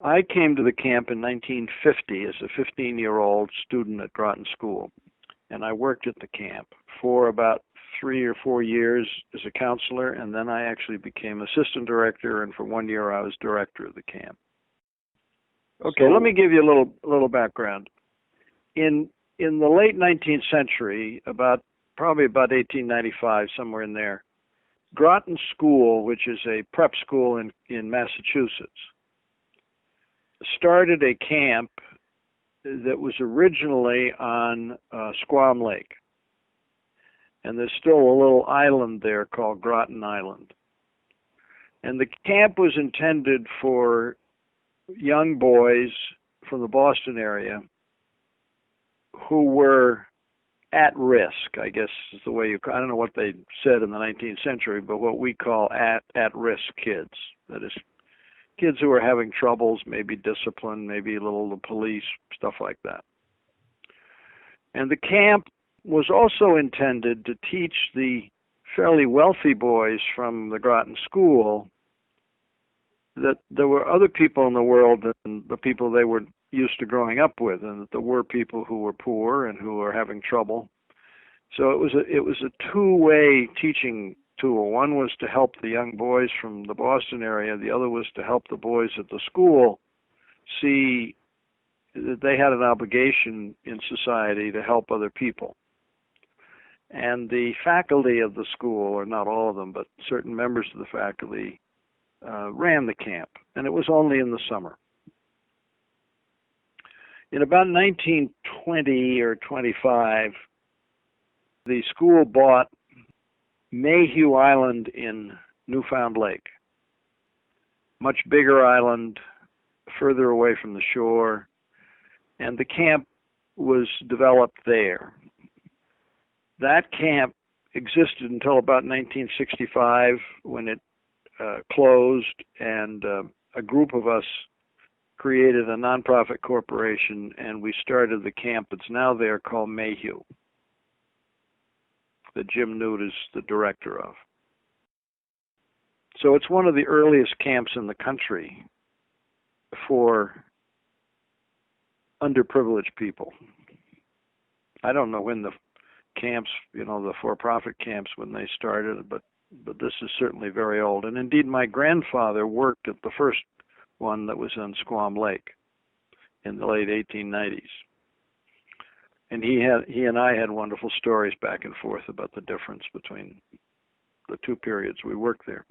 I came to the camp in 1950 as a 15-year-old student at Groton School, and I worked at the camp for about 3 or 4 years as a counselor, and then I actually became assistant director, and for 1 year I was director of the camp. Okay, let me give you a little background. In the late 19th century, probably about 1895, somewhere in there, Groton School, which is a prep school in Massachusetts, started a camp that was originally on Squam Lake. And there's still a little island there called Groton Island. And the camp was intended for young boys from the Boston area who were at risk, I guess is the way I don't know what they said in the 19th century, but what we call at-risk kids. That is, kids who are having troubles, maybe discipline, maybe a little the police, stuff like that. And the camp was also intended to teach the fairly wealthy boys from the Groton School that there were other people in the world than the people they were used to growing up with, and that there were people who were poor and who were having trouble. So it was a two-way teaching tool. One was to help the young boys from the Boston area. The other was to help the boys at the school see that they had an obligation in society to help other people. And the faculty of the school, or not all of them, but certain members of the faculty, ran the camp, and it was only in the summer. In about 1920 or 25, the school bought Mayhew Island in Newfound Lake. Much bigger island, further away from the shore, and the camp was developed there. That camp existed until about 1965 when it closed, and a group of us created a nonprofit corporation, and we started the camp that's now there called Mayhew, that Jim Newt is the director of. So it's one of the earliest camps in the country for underprivileged people. I don't know when the camps, the for-profit camps, when they started, but this is certainly very old. And indeed, my grandfather worked at the first one that was on Squam Lake in the late 1890s. And he and I had wonderful stories back and forth about the difference between the two periods we worked there.